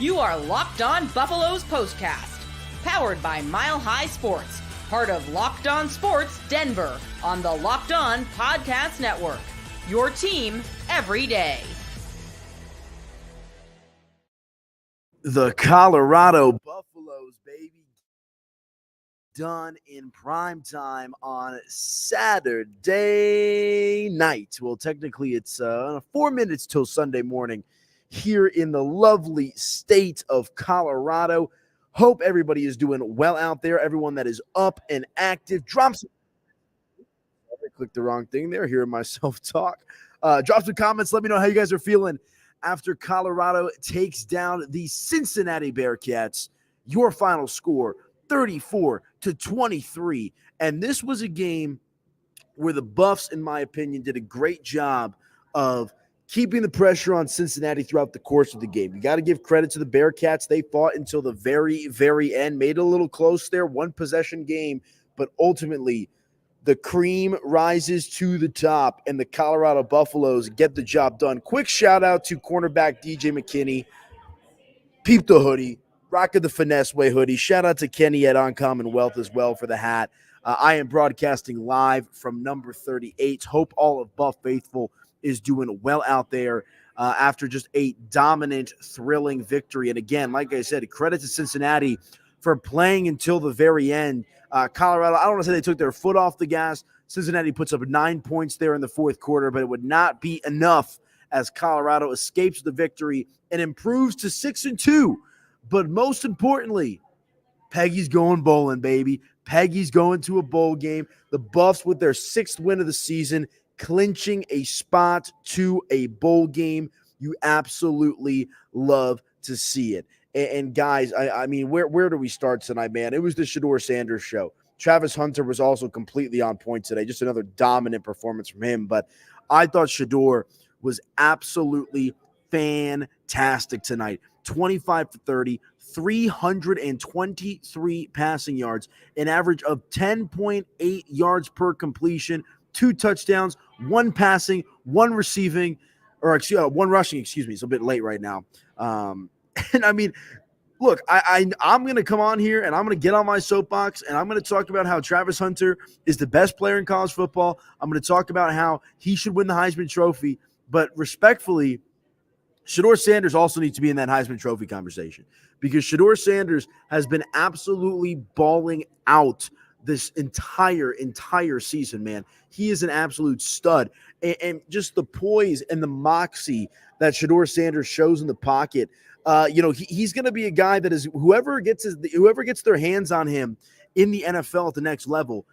You are Locked On Buffaloes POSTCAST, powered by Mile High Sports, part of Locked On Sports Denver on the Locked On Podcast Network. Your team every day. The Colorado Buffaloes, baby, done in prime time on Saturday night. Well, technically it's 4 minutes till Sunday morning here in the lovely state of Colorado. Hope everybody is doing well out there. Everyone that is up and active, drop some. I clicked the wrong thing there, hearing myself talk. Drop some comments. Let me know how you guys are feeling after Colorado takes down the Cincinnati Bearcats. Your final score, 34-23. And this was a game where the Buffs, in my opinion, did a great job of keeping the pressure on Cincinnati throughout the course of the game. You got to give credit to the Bearcats. They fought until the very, very end, made it a little close there, one possession game, but ultimately the cream rises to the top, and the Colorado Buffaloes get the job done. Quick shout-out to cornerback DJ McKinney. Peep the hoodie. Rocking the Finesse Way hoodie. Shout-out to Kenny at Uncommon Wealth as well for the hat. I am broadcasting live from number 38. Hope all of Buff Faithful is doing well out there after just a dominant, thrilling victory. And again, like I said, credit to Cincinnati for playing until the very end. Colorado, I don't want to say they took their foot off the gas. Cincinnati puts up 9 points there in the fourth quarter, but it would not be enough as Colorado escapes the victory and improves to 6-2. But most importantly, Peggy's going bowling, baby. Peggy's going to a bowl game. The Buffs with their 6th win of the season, clinching a spot to a bowl game. You absolutely love to see it. And guys, I mean, where do we start tonight, man? It was the Shedeur Sandes show. Travis Hunter was also completely on point today. Just another dominant performance from him. But I thought Shedeur was absolutely fantastic tonight. 25 for 30, 323 passing yards, an average of 10.8 yards per completion, 2 touchdowns, 1 passing, 1 receiving, or 1 rushing, excuse me. It's a bit late right now. And I mean, look, I'm going to come on here and I'm going to get on my soapbox and I'm going to talk about how Travis Hunter is the best player in college football. I'm going to talk about how he should win the Heisman Trophy. But respectfully, Shedeur Sandes also needs to be in that Heisman Trophy conversation because Shedeur Sandes has been absolutely balling out this entire season, man. He is an absolute stud. And just the poise and the moxie that Shedeur Sandes shows in the pocket. He's going to be a guy that is whoever gets their hands on him in the NFL at the next level,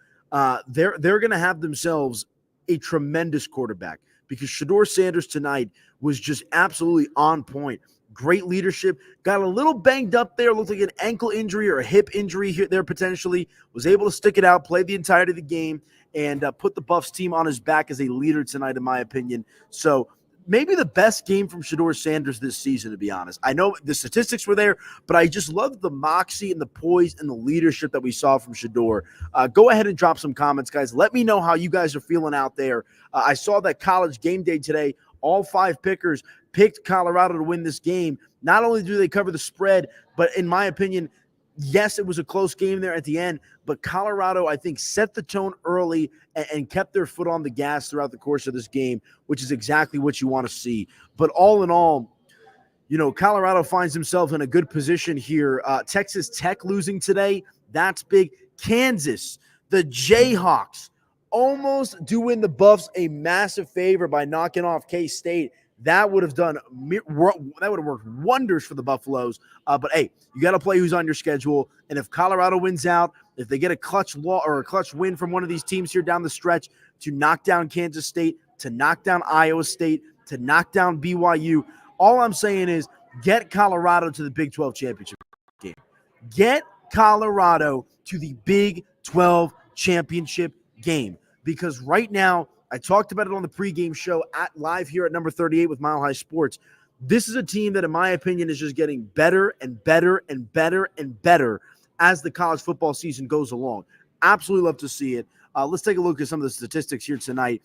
they're going to have themselves a tremendous quarterback because Shedeur Sandes tonight was just absolutely on point. Great leadership, got a little banged up there, looked like an ankle injury or a hip injury here there potentially, was able to stick it out, play the entirety of the game, and put the Buffs team on his back as a leader tonight, in my opinion. So maybe the best game from Shedeur Sandes this season, to be honest. I know the statistics were there, but I just love the moxie and the poise and the leadership that we saw from Shedeur. Go ahead and drop some comments, guys. Let me know how you guys are feeling out there. I saw that College Game Day today. All 5 pickers picked Colorado to win this game. Not only do they cover the spread, but in my opinion, yes, it was a close game there at the end, but Colorado, I think, set the tone early and kept their foot on the gas throughout the course of this game, which is exactly what you want to see. But all in all, Colorado finds himself in a good position here. Texas Tech losing today, that's big. Kansas, the Jayhawks, almost doing the Buffs a massive favor by knocking off K-State. That would have worked wonders for the Buffaloes. But hey, you got to play who's on your schedule. And if Colorado wins out, if they get a clutch win from one of these teams here down the stretch to knock down Kansas State, to knock down Iowa State, to knock down BYU, all I'm saying is get Colorado to the Big 12 championship game. Get Colorado to the Big 12 championship game. Because right now, I talked about it on the pregame show live here at number 38 with Mile High Sports. This is a team that, in my opinion, is just getting better and better and better and better as the college football season goes along. Absolutely love to see it. Let's take a look at some of the statistics here tonight.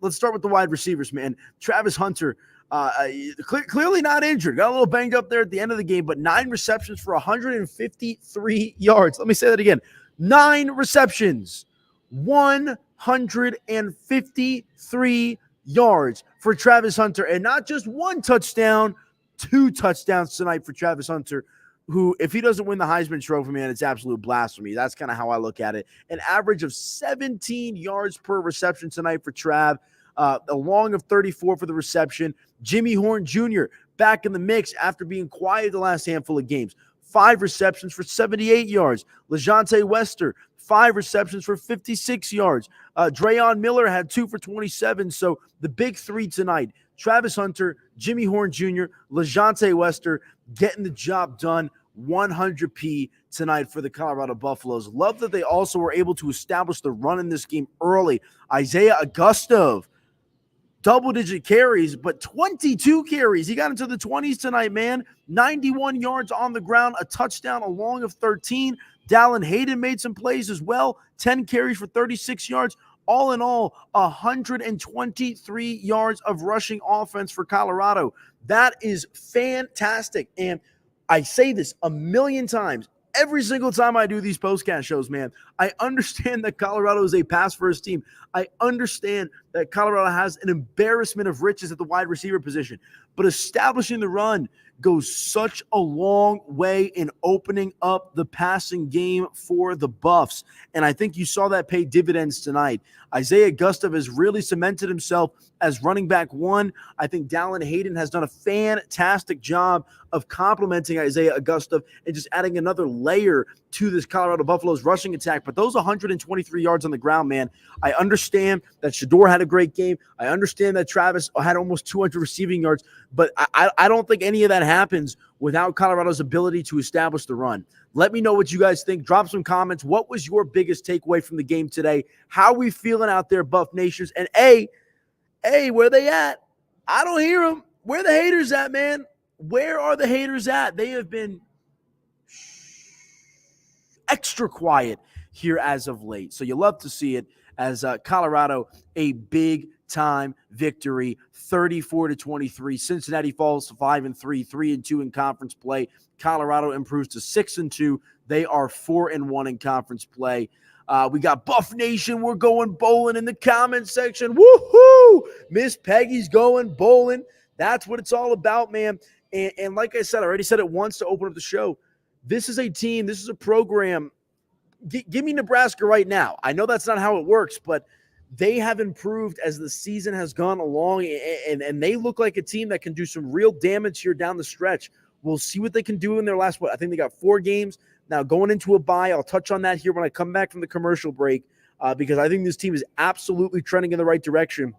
Let's start with the wide receivers, man. Travis Hunter, Clearly not injured. Got a little banged up there at the end of the game, but 9 receptions for 153 yards. Let me say that again. 9 receptions, 153 yards for Travis Hunter. And not just 1 touchdown, 2 touchdowns tonight for Travis Hunter, who, if he doesn't win the Heisman Trophy, man, it's absolute blasphemy. That's kind of how I look at it. An average of 17 yards per reception tonight for Trav. A long of 34 for the reception. Jimmy Horn Jr. back in the mix after being quiet the last handful of games. 5 receptions for 78 yards. LeJontay Wester, 5 receptions for 56 yards. Drayon Miller had 2 for 27. So the big 3 tonight, Travis Hunter, Jimmy Horn Jr., LeJontay Wester, getting the job done. 100p tonight for the Colorado Buffaloes. Love that they also were able to establish the run in this game early. Isaiah Augustov, double-digit carries, but 22 carries. He got into the 20s tonight, man. 91 yards on the ground, a touchdown, a long of 13. Dallin Hayden made some plays as well. 10 carries for 36 yards. All in all, 123 yards of rushing offense for Colorado. That is fantastic. And I say this a million times. Every single time I do these postcast shows, man, I understand that Colorado is a pass-first team. I understand that Colorado has an embarrassment of riches at the wide receiver position. But establishing the run goes such a long way in opening up the passing game for the Buffs. And I think you saw that pay dividends tonight. Isaiah Augustov has really cemented himself as running back 1. I think Dallin Hayden has done a fantastic job of complementing Isaiah Augustov and just adding another layer to this Colorado Buffaloes rushing attack. But those 123 yards on the ground, man, I understand that Shedeur had a great game. I understand that Travis had almost 200 receiving yards, but I don't think any of that happens without Colorado's ability to establish the run. Let me know what you guys think. Drop some comments. What was your biggest takeaway from the game today? How we feeling out there, Buff Nations? And hey, where they at? I don't hear them. Where the haters at, man? Where are the haters at? They have been extra quiet here as of late. So you love to see it as Colorado, a big-time victory, 34-23. Cincinnati falls to 5-3, 3-2 in conference play. Colorado improves to 6-2. They are 4-1 in conference play. We got Buff Nation. We're going bowling in the comment section. Woohoo! Miss Peggy's going bowling. That's what it's all about, man. And like I said, I already said it once to open up the show. This is a team. This is a program. Give me Nebraska right now. I know that's not how it works, but they have improved as the season has gone along, and they look like a team that can do some real damage here down the stretch. We'll see what they can do in their last, I think they got 4 games. Now, going into a bye, I'll touch on that here when I come back from the commercial break because I think this team is absolutely trending in the right direction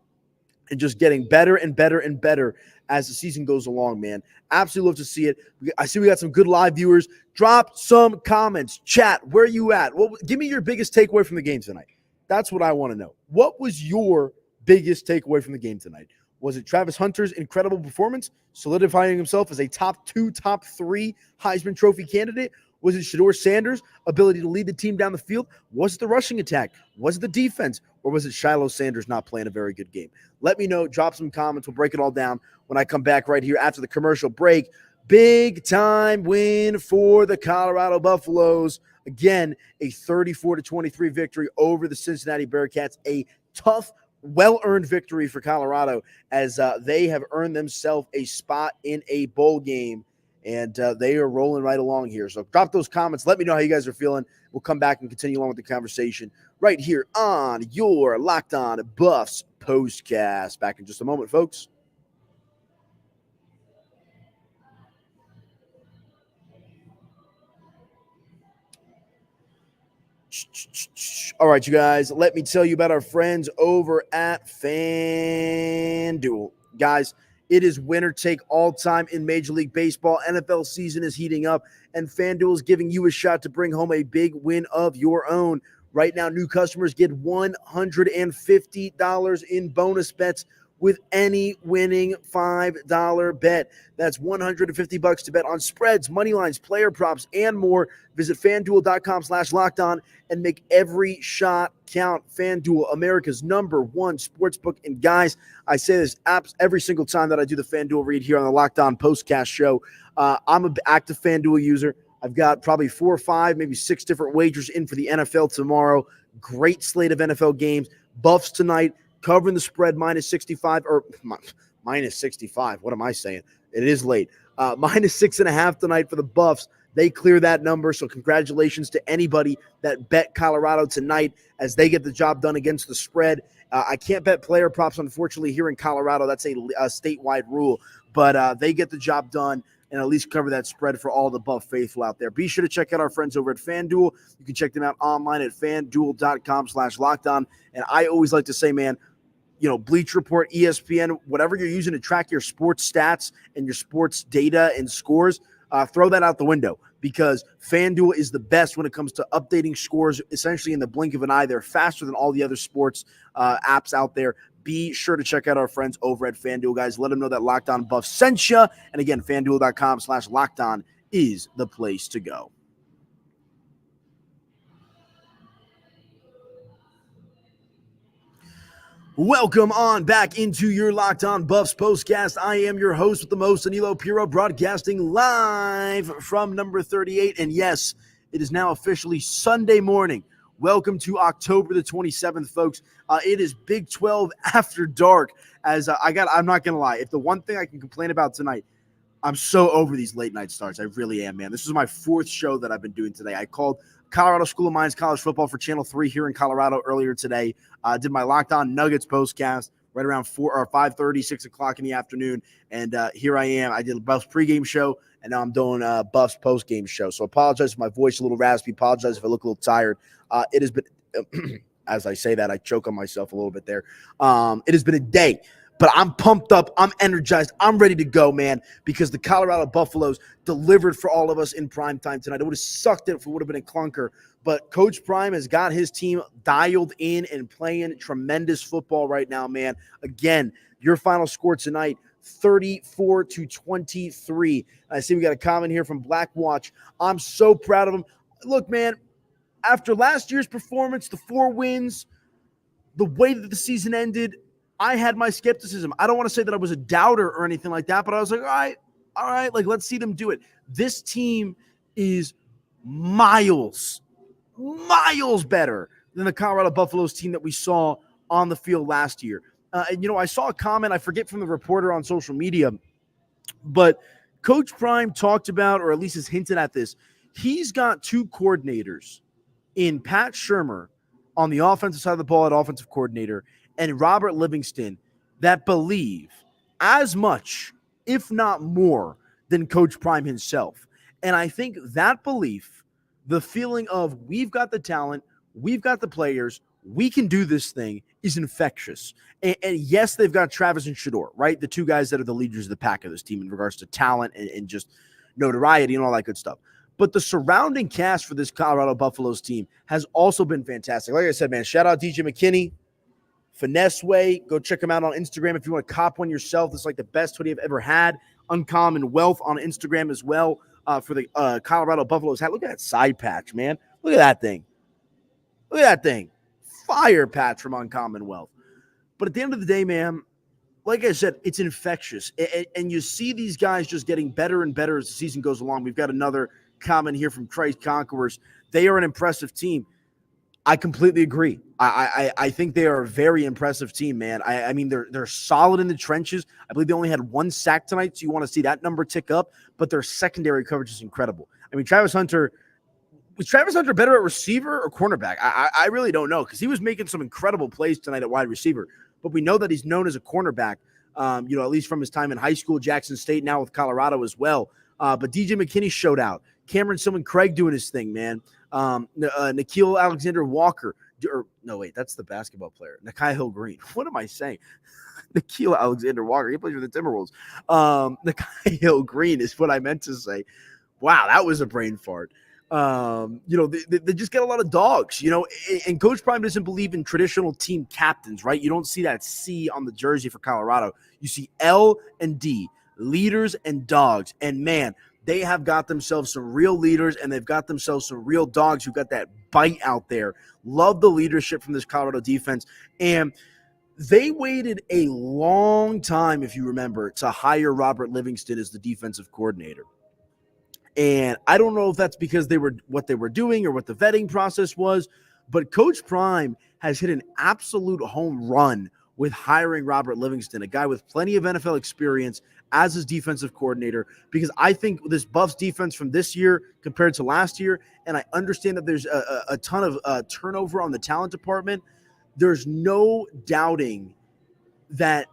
and just getting better and better and better as the season goes along, man. Absolutely love to see it. I see we got some good live viewers. Drop some comments. Chat, where you at? Give me your biggest takeaway from the game tonight. That's what I want to know. What was your biggest takeaway from the game tonight? Was it Travis Hunter's incredible performance, solidifying himself as a top 2, top 3 Heisman Trophy candidate? Was it Shedeur Sandes' ability to lead the team down the field? Was it the rushing attack? Was it the defense? Or was it Shiloh Sanders not playing a very good game? Let me know. Drop some comments. We'll break it all down when I come back right here after the commercial break. Big time win for the Colorado Buffaloes. Again, a 34-23 victory over the Cincinnati Bearcats. A tough, well-earned victory for Colorado as they have earned themselves a spot in a bowl game. And they are rolling right along here. So drop those comments. Let me know how you guys are feeling. We'll come back and continue along with the conversation right here on your Locked On Buffs postcast. Back in just a moment, folks. All right, you guys, let me tell you about our friends over at FanDuel. Guys, it is winner take all time in Major League Baseball. NFL season is heating up, and FanDuel is giving you a shot to bring home a big win of your own. Right now, new customers get $150 in bonus bets with any winning $5 bet. That's $150 to bet on spreads, money lines, player props, and more. Visit FanDuel.com/lockedon and make every shot count. FanDuel, America's #1 sportsbook. And guys, I say this every single time that I do the FanDuel read here on the Locked On Postcast show. I'm an active FanDuel user. I've got probably 4 or 5, maybe 6 different wagers in for the NFL tomorrow. Great slate of NFL games. Buffs tonight, covering the spread -65 or -65. What am I saying? It is late. -6.5 tonight for the Buffs. They clear that number, so congratulations to anybody that bet Colorado tonight as they get the job done against the spread. I can't bet player props, unfortunately, here in Colorado. That's a statewide rule, but they get the job done and at least cover that spread for all the Buff faithful out there. Be sure to check out our friends over at FanDuel. You can check them out online at FanDuel.com/lockedon. And I always like to say, man, Bleacher Report, ESPN, whatever you're using to track your sports stats and your sports data and scores, throw that out the window because FanDuel is the best when it comes to updating scores essentially in the blink of an eye. They're faster than all the other sports apps out there. Be sure to check out our friends over at FanDuel, guys. Let them know that Locked On Buffs sent you. And again, FanDuel.com/lockedon is the place to go. Welcome on back into your Locked On Buffs postcast. I am your host with the most, Aniello Piro, broadcasting live from number 38. And yes, it is now officially Sunday morning. Welcome to October the 27th, folks. It is Big 12 after dark. I'm not going to lie. If the one thing I can complain about tonight, I'm so over these late night starts. I really am, man. This is my 4th show that I've been doing today. I called Colorado School of Mines college football for Channel 3 here in Colorado earlier today. Did my Locked On Nuggets postcast right around 4 or 5:30, 6 o'clock in the afternoon. And here I am. I did a Buffs pregame show, and now I'm doing a Buffs postgame show. So apologize if my voice a little raspy. Apologize if I look a little tired. It has been, as I say that, I choke on myself a little bit there. It has been a day. But I'm pumped up. I'm energized. I'm ready to go, man, because the Colorado Buffaloes delivered for all of us in prime time tonight. It would have sucked if it would have been a clunker. But Coach Prime has got his team dialed in and playing tremendous football right now, man. Again, your final score tonight, 34-23. I see we got a comment here from Blackwatch. I'm so proud of him. Look, man, after last year's performance, the 4 wins, the way that the season ended, I had my skepticism. I don't want to say that I was a doubter or anything like that, but I was like, all right, like, let's see them do it. This team is miles better than the Colorado Buffaloes team that we saw on the field last year. And I saw a comment, I forget from the reporter on social media, but Coach Prime talked about, or at least has hinted at this, he's got 2 coordinators in Pat Shurmur on the offensive side of the ball at offensive coordinator and Robert Livingston that believe as much, if not more, than Coach Prime himself. And I think that belief, the feeling of we've got the talent, we've got the players, we can do this thing, is infectious. And yes, they've got Travis and Shedeur, right? The 2 guys that are the leaders of the pack of this team in regards to talent and just notoriety and all that good stuff. But the surrounding cast for this Colorado Buffaloes team has also been fantastic. Like I said, man, shout out DJ McKinney, Finesse Way. Go check them out on Instagram if you want to cop one yourself. It's like the best hoodie I've ever had. Uncommon Wealth on Instagram as well for the Colorado Buffaloes hat. Look at that side patch, man. Look at that thing. Look at that thing. Fire patch from Uncommon Wealth. But at the end of the day, man, like I said, it's infectious. And you see these guys just getting better and better as the season goes along. We've got another comment here from Christ Conquerors. They are an impressive team. I completely agree. I think they are a very impressive team, man. I mean, they're solid in the trenches. I believe they only had 1 sack tonight, so you want to see that number tick up. But their secondary coverage is incredible. I mean, was Travis Hunter better at receiver or cornerback? I really don't know because he was making some incredible plays tonight at wide receiver. But we know that he's known as a cornerback, at least from his time in high school, Jackson State, now with Colorado as well. But DJ McKinney showed out. Cameron Silman Craig doing his thing, man. Nikhil Alexander Walker. That's the basketball player. Nikhil Hill Green. What am I saying? Nikhil Alexander Walker. He plays for the Timberwolves. Nikhil Hill Green is what I meant to say. Wow, that was a brain fart. They just get a lot of dogs, and Coach Prime doesn't believe in traditional team captains, right? You don't see that C on the jersey for Colorado. You see L and D, leaders and dogs. And man, they have got themselves some real leaders, and they've got themselves some real dogs who got that bite out there. Love the leadership from this Colorado defense. And they waited a long time, if you remember, to hire Robert Livingston as the defensive coordinator. And I don't know if that's because what they were doing or what the vetting process was, but Coach Prime has hit an absolute home run with hiring Robert Livingston, a guy with plenty of NFL experience as his defensive coordinator, because I think this Buffs defense from this year compared to last year, and I understand that there's a ton of turnover on the talent department, there's no doubting that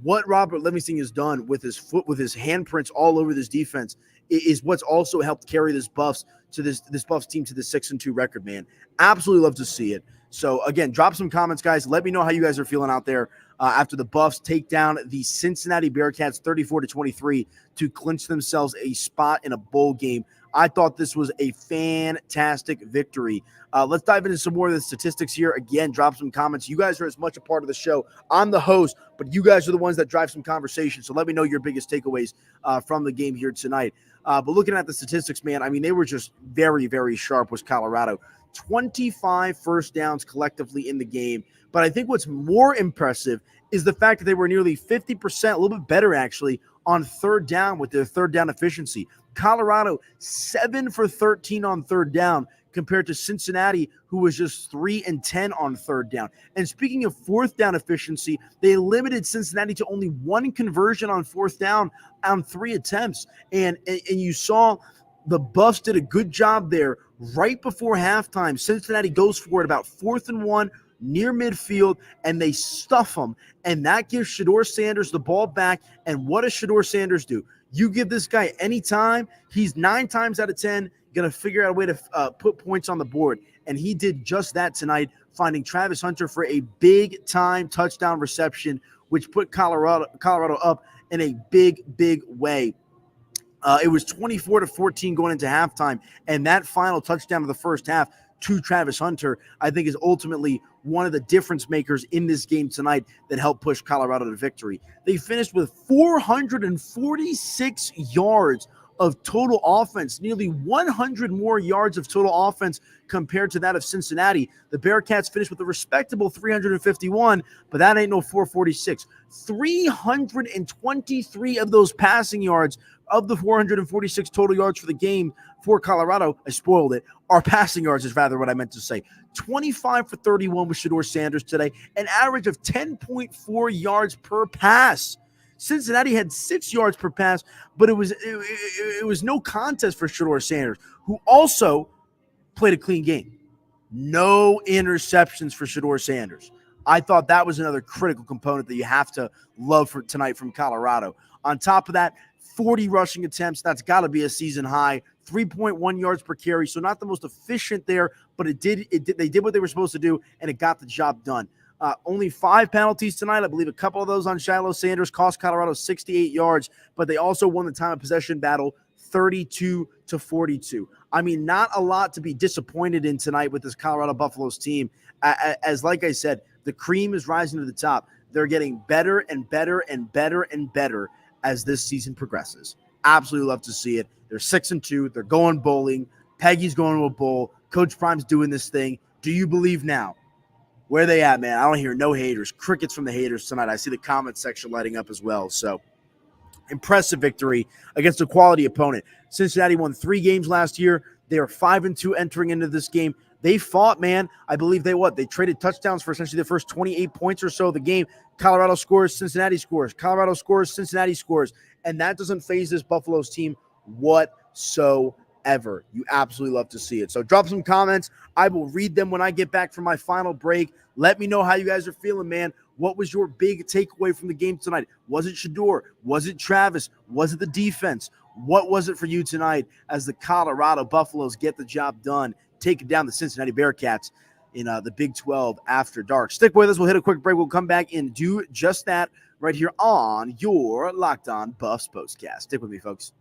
what Robert Livingston has done with his handprints all over this defense is what's also helped carry this Buffs team to the 6-2 record, man. Absolutely love to see it. So again, drop some comments, guys. Let me know how you guys are feeling out there after the Buffs take down the Cincinnati Bearcats 34-23 to clinch themselves a spot in a bowl game. I thought this was a fantastic victory. Let's dive into some more of the statistics here. Again, drop some comments. You guys are as much a part of the show. I'm the host, but you guys are the ones that drive some conversation. So let me know your biggest takeaways from the game here tonight. But looking at the statistics, man, I mean, they were just very, very sharp with Colorado. 25 first downs collectively in the game. But I think what's more impressive is the fact that they were nearly 50%, a little bit better actually, on third down with their third down efficiency. Colorado, 7 for 13 on third down compared to Cincinnati, who was just 3 and 10 on third down. And speaking of fourth down efficiency, they limited Cincinnati to only 1 conversion on fourth down on 3 attempts. And you saw the Buffs did a good job there right before halftime. Cincinnati goes for it about 4th and 1 near midfield, and they stuff them. And that gives Shedeur Sandes the ball back. And what does Shedeur Sandes do? You give this guy any time, he's 9 times out of 10 going to figure out a way to put points on the board. And he did just that tonight, finding Travis Hunter for a big-time touchdown reception, which put Colorado up in a big, big way. It was 24-14 going into halftime, and that final touchdown of the first half to Travis Hunter, I think, is ultimately one of the difference makers in this game tonight that helped push Colorado to victory. They finished with 446 yards of total offense, nearly 100 more yards of total offense compared to that of Cincinnati. The Bearcats finished with a respectable 351, but that ain't no 446. 323 of those passing yards of the 446 total yards for the game for Colorado, I spoiled it, are passing yards is rather what I meant to say. 25 for 31 with Shedeur Sandes today, an average of 10.4 yards per pass. Cincinnati had 6 yards per pass, but it was no contest for Shedeur Sandes, who also played a clean game. No interceptions for Shedeur Sandes. I thought that was another critical component that you have to love for tonight from Colorado. On top of that, 40 rushing attempts. That's got to be a season high. 3.1 yards per carry. So not the most efficient there, but they did what they were supposed to do, and it got the job done. Only 5 penalties tonight. I believe a couple of those on Shedeur Sandes cost Colorado 68 yards, but they also won the time of possession battle 32-42. I mean, not a lot to be disappointed in tonight with this Colorado Buffaloes team. As like I said, the cream is rising to the top. They're getting better and better and better and better as this season progresses. Absolutely love to see it. They're 6-2. They're going bowling. Peggy's going to a bowl. Coach Prime's doing this thing. Do you believe now? Where are they at, man? I don't hear no haters. Crickets from the haters tonight. I see the comment section lighting up as well. So, impressive victory against a quality opponent. Cincinnati won 3 games last year. They are 5-2 entering into this game. They fought, man. I believe they traded touchdowns for essentially the first 28 points or so of the game. Colorado scores, Cincinnati scores. Colorado scores, Cincinnati scores. And that doesn't faze this Buffaloes team whatsoever. You absolutely love to see it. So drop some comments. I will read them when I get back from my final break. Let me know how you guys are feeling, man. What was your big takeaway from the game tonight? Was it Shedeur? Was it Travis? Was it the defense? What was it for you tonight as the Colorado Buffaloes get the job done, taking down the Cincinnati Bearcats in the Big 12 after dark? Stick with us. We'll hit a quick break. We'll come back and do just that right here on your Locked On Buffs Postcast. Stick with me, folks.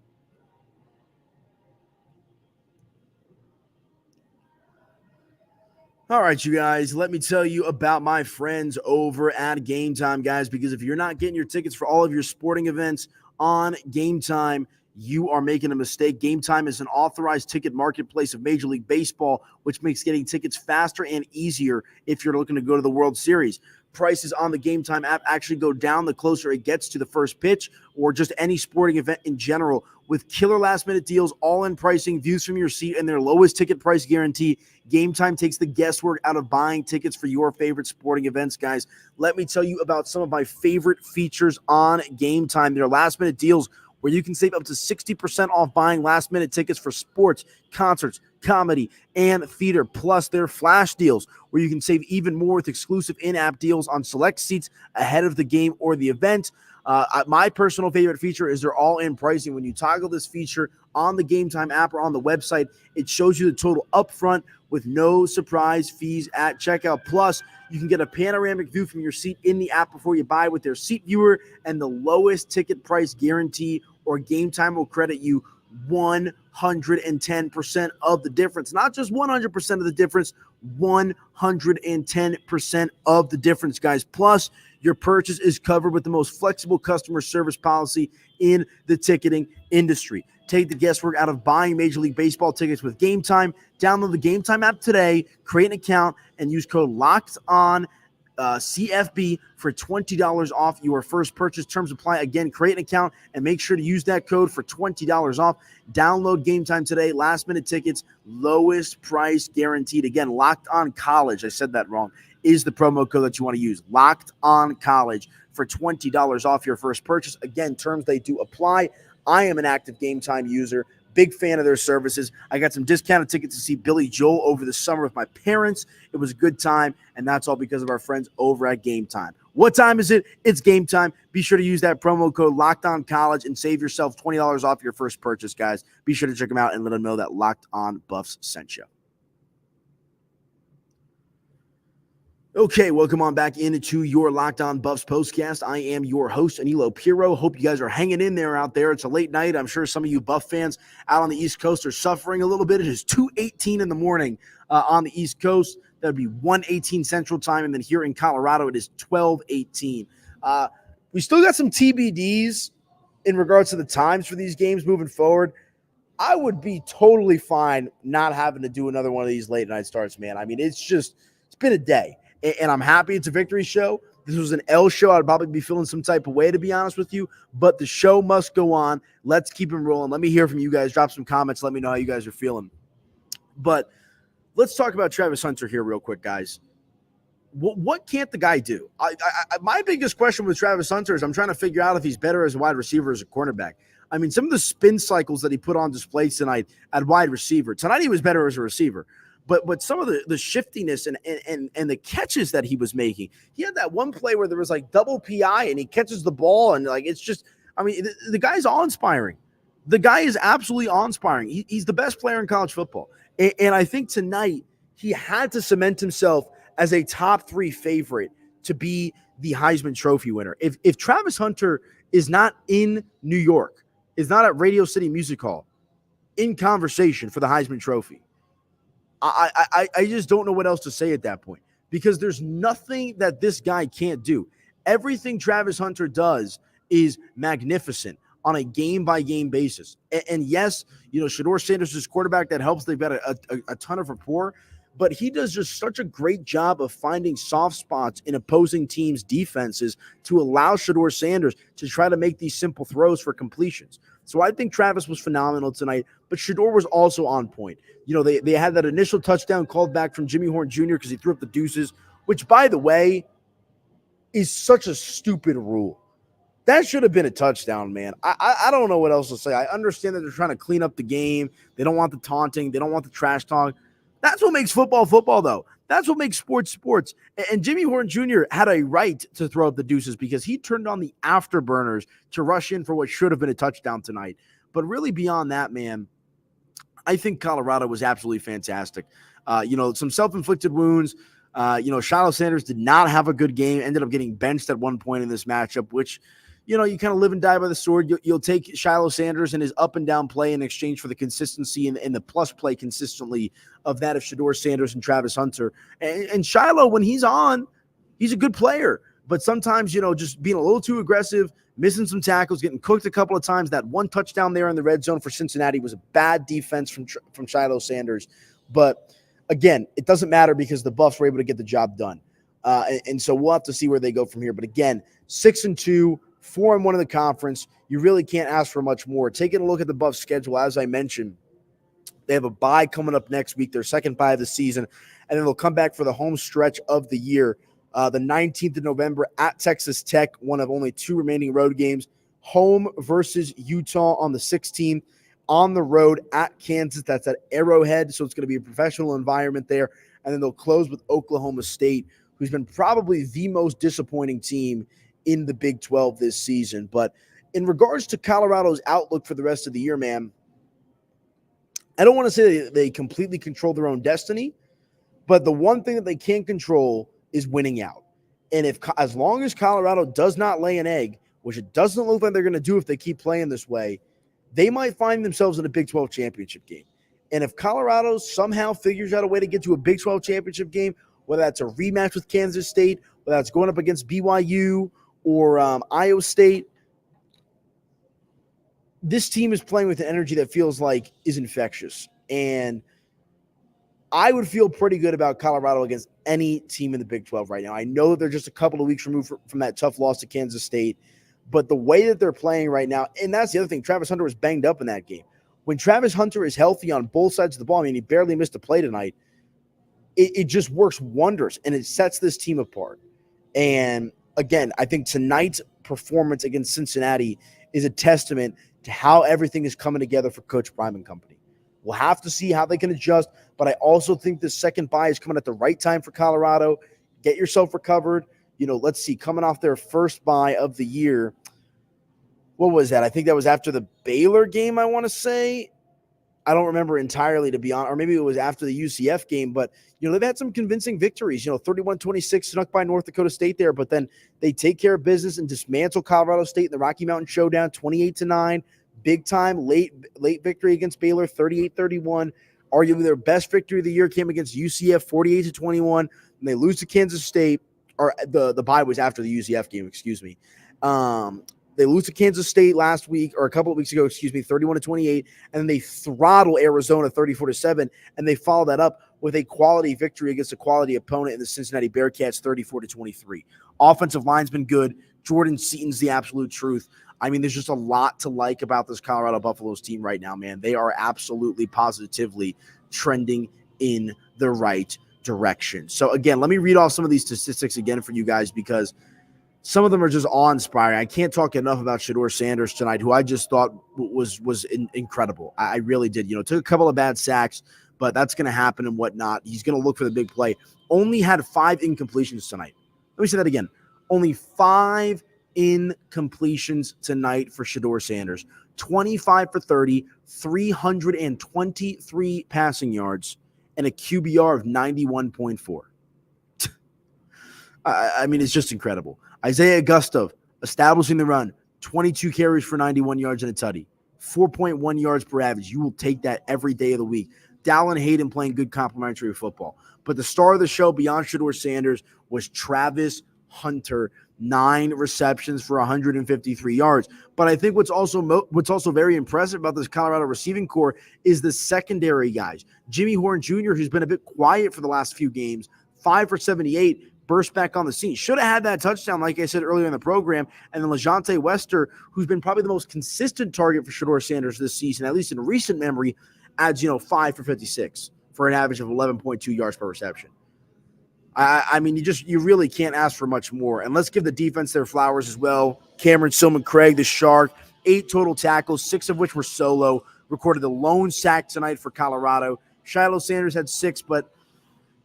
All right, you guys, let me tell you about my friends over at Game Time, guys, because if you're not getting your tickets for all of your sporting events on Game Time, you are making a mistake. Game Time is an authorized ticket marketplace of Major League Baseball, which makes getting tickets faster and easier if you're looking to go to the World Series. Prices on the Game Time app actually go down the closer it gets to the first pitch or just any sporting event in general. With killer last-minute deals, all-in pricing, views from your seat, and their lowest ticket price guarantee, Game Time takes the guesswork out of buying tickets for your favorite sporting events, guys. Let me tell you about some of my favorite features on Game Time. Their last-minute deals where you can save up to 60% off buying last-minute tickets for sports, concerts, comedy, and theater. Plus, their flash deals where you can save even more with exclusive in-app deals on select seats ahead of the game or the event. My personal favorite feature is their all-in pricing. When you toggle this feature on the Game Time app or on the website, it shows you the total upfront with no surprise fees at checkout. Plus, you can get a panoramic view from your seat in the app before you buy with their seat viewer and the lowest ticket price guarantee, or Game Time will credit you 110% of the difference. Not just 100% of the difference, 110% of the difference, guys. Plus, your purchase is covered with the most flexible customer service policy in the ticketing industry. Take the guesswork out of buying Major League Baseball tickets with Game Time. Download the Game Time app today, create an account, and use code LOCKEDON CFB for $20 off your first purchase. Terms apply. Again, create an account and make sure to use that code for $20 off. Download Game Time today. Last minute tickets, lowest price guaranteed. Again, Locked On College, I said that wrong, is the promo code that you want to use. Locked On College for $20 off your first purchase. Again, terms they do apply. I am an active Game Time user. Big fan of their services. I got some discounted tickets to see Billy Joel over the summer with my parents. It was a good time, and that's all because of our friends over at Game Time. What time is it? It's Game Time. Be sure to use that promo code LOCKEDONCollege and save yourself $20 off your first purchase, guys. Be sure to check them out and let them know that Locked On Buffs sent you. Okay, welcome on back into your Locked On Buffs postcast. I am your host, Aniello Piro. Hope you guys are hanging in there out there. It's a late night. I'm sure some of you Buff fans out on the East Coast are suffering a little bit. It is 2:18 in the morning on the East Coast. That would be 1:18 Central Time. And then here in Colorado, it is 12:18. We still got some TBDs in regards to the times for these games moving forward. I would be totally fine not having to do another one of these late night starts, man. I mean, it's been a day. And I'm happy it's a victory show. This was an L show. I'd probably be feeling some type of way, to be honest with you. But the show must go on. Let's keep it rolling. Let me hear from you guys. Drop some comments. Let me know how you guys are feeling. But let's talk about Travis Hunter here real quick, guys. What can't the guy do? My biggest question with Travis Hunter is I'm trying to figure out if he's better as a wide receiver or as a cornerback. I mean, some of the spin cycles that he put on display tonight at wide receiver. Tonight he was better as a receiver. But some of the shiftiness and the catches that he was making. He had that one play where there was like double PI and he catches the ball and like it's just, I mean, the guy's awe-inspiring. The guy is absolutely awe-inspiring. He's the best player in college football. And I think tonight he had to cement himself as a top 3 favorite to be the Heisman Trophy winner. If Travis Hunter is not in New York, is not at Radio City Music Hall in conversation for the Heisman Trophy, I just don't know what else to say at that point, because there's nothing that this guy can't do. Everything Travis Hunter does is magnificent on a game-by-game basis. And yes, Shedeur Sandes is quarterback. That helps. They've got a ton of rapport. But he does just such a great job of finding soft spots in opposing teams' defenses to allow Shedeur Sandes to try to make these simple throws for completions. So I think Travis was phenomenal tonight, but Shedeur was also on point. They had that initial touchdown called back from Jimmy Horn Jr. because he threw up the deuces, which, by the way, is such a stupid rule. That should have been a touchdown, man. I don't know what else to say. I understand that they're trying to clean up the game. They don't want the taunting. They don't want the trash talk. That's what makes football, though. That's what makes sports. And Jimmy Horn Jr. had a right to throw up the deuces because he turned on the afterburners to rush in for what should have been a touchdown tonight. But really beyond that, man, I think Colorado was absolutely fantastic. Some self-inflicted wounds. Shedeur Sandes did not have a good game, ended up getting benched at one point in this matchup, which, you kind of live and die by the sword. You'll take Shedeur Sandes and his up and down play in exchange for the consistency and the plus play consistently of that of Shedeur Sandes and Travis Hunter. And Shiloh, when he's on, he's a good player. But sometimes, just being a little too aggressive, missing some tackles, getting cooked a couple of times. That one touchdown there in the red zone for Cincinnati was a bad defense from Shedeur Sandes. But again, it doesn't matter because the Buffs were able to get the job done. And so we'll have to see where they go from here. But again, 6-2, 4-1 in the conference. You really can't ask for much more. Taking a look at the Buffs' schedule, as I mentioned, they have a bye coming up next week, their second bye of the season, and then they'll come back for the home stretch of the year. The 19th of November at Texas Tech, one of only 2 remaining road games. Home versus Utah on the 16th. On the road at Kansas, that's at Arrowhead, so it's going to be a professional environment there. And then they'll close with Oklahoma State, who's been probably the most disappointing team in the Big 12 this season. But in regards to Colorado's outlook for the rest of the year, man, I don't want to say they completely control their own destiny, but the one thing that they can't control is winning out. And as long as Colorado does not lay an egg, which it doesn't look like they're going to do if they keep playing this way, they might find themselves in a Big 12 championship game. And if Colorado somehow figures out a way to get to a Big 12 championship game, whether that's a rematch with Kansas State, whether that's going up against BYU or Iowa State, this team is playing with an energy that feels like is infectious. And I would feel pretty good about Colorado against any team in the Big 12 right now. I know that they're just a couple of weeks removed from that tough loss to Kansas State, but the way that they're playing right now, and that's the other thing, Travis Hunter was banged up in that game. When Travis Hunter is healthy on both sides of the ball, I mean, he barely missed a play tonight, it just works wonders, and it sets this team apart. And again, I think tonight's performance against Cincinnati is a testament to how everything is coming together for Coach Prime and company. We'll have to see how they can adjust, but I also think this second bye is coming at the right time for Colorado. Get yourself recovered. Let's see, coming off their first bye of the year. What was that? I think that was after the Baylor game, I want to say. I don't remember entirely, to be honest, or maybe it was after the UCF game, but, they've had some convincing victories. 31-26 snuck by North Dakota State there, but then they take care of business and dismantle Colorado State in the Rocky Mountain Showdown, 28-9. Big time late victory against Baylor, 38-31. Arguably their best victory of the year came against UCF, 48-21. And they lose to Kansas State, or the bye was after the UCF game, excuse me. They lose to Kansas State last week, or a couple of weeks ago, 31-28, and then they throttle Arizona 34-7, and they follow that up with a quality victory against a quality opponent in the Cincinnati Bearcats, 34-23. Offensive line's been good. Jordan Seaton's the absolute truth. I mean, there's just a lot to like about this Colorado Buffaloes team right now, man. They are absolutely positively trending in the right direction. So, again, let me read off some of these statistics again for you guys because some of them are just awe-inspiring. I can't talk enough about Shedeur Sandes tonight, who I just thought was incredible. I really did. Took a couple of bad sacks, but that's going to happen and whatnot. He's going to look for the big play. Only had 5 incompletions tonight. Let me say that again. Only 5 incompletions tonight for Shedeur Sandes. 25 for 30, 323 passing yards, and a QBR of 91.4. I mean, it's just incredible. Isaiah Augusto establishing the run, 22 carries for 91 yards and a tutty, 4.1 yards per average. You will take that every day of the week. Dallin Hayden playing good complementary football. But the star of the show beyond Shedeur Sandes was Travis Hunter, 9 receptions for 153 yards. But I think what's also very impressive about this Colorado receiving core is the secondary guys. Jimmy Horn Jr., who's been a bit quiet for the last few games, 5 for 78, burst back on the scene. Should have had that touchdown, like I said earlier in the program. And then LeJonte Wester, who's been probably the most consistent target for Shedeur Sandes this season, at least in recent memory, adds 5 for 56 for an average of 11.2 yards per reception. I mean, you really can't ask for much more. And let's give the defense their flowers as well. Cameron Silman-Craig, the Shark, 8 total tackles, 6 of which were solo. Recorded the lone sack tonight for Colorado. Shedeur Sandes had 6, but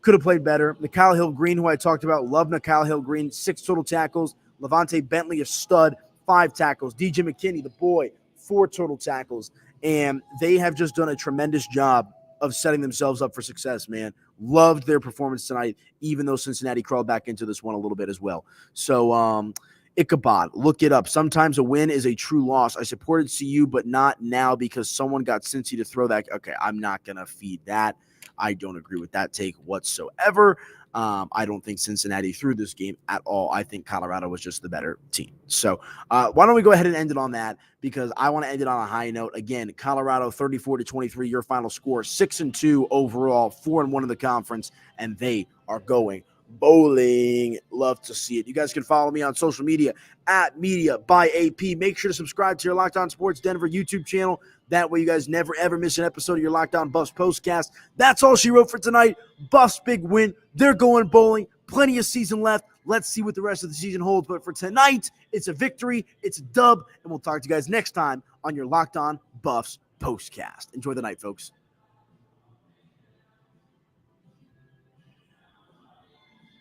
could have played better. Nikhil Hill-Green, who I talked about, love Nikhil Hill-Green, 6 total tackles. Levante Bentley, a stud, 5 tackles. DJ McKinney, the boy, 4 total tackles. And they have just done a tremendous job of setting themselves up for success, man. Loved their performance tonight, even though Cincinnati crawled back into this one a little bit as well. So Ichabod, look it up. Sometimes a win is a true loss. I supported CU, but not now because someone got Cincy to throw that. Okay, I'm not going to feed that. I don't agree with that take whatsoever. I don't think Cincinnati threw this game at all. I think Colorado was just the better team. So why don't we go ahead and end it on that, because I want to end it on a high note. Again, Colorado 34-23, your final score, 6-2 overall, 4-1 in the conference, and they are going bowling. Love to see it. You guys can follow me on social media at Media by AP. Make sure to subscribe to your Locked On Sports Denver YouTube channel. That way you guys never, ever miss an episode of your Locked On Buffs postcast. That's all she wrote for tonight. Buffs big win. They're going bowling. Plenty of season left. Let's see what the rest of the season holds. But for tonight, it's a victory. It's a dub. And we'll talk to you guys next time on your Locked On Buffs postcast. Enjoy the night, folks.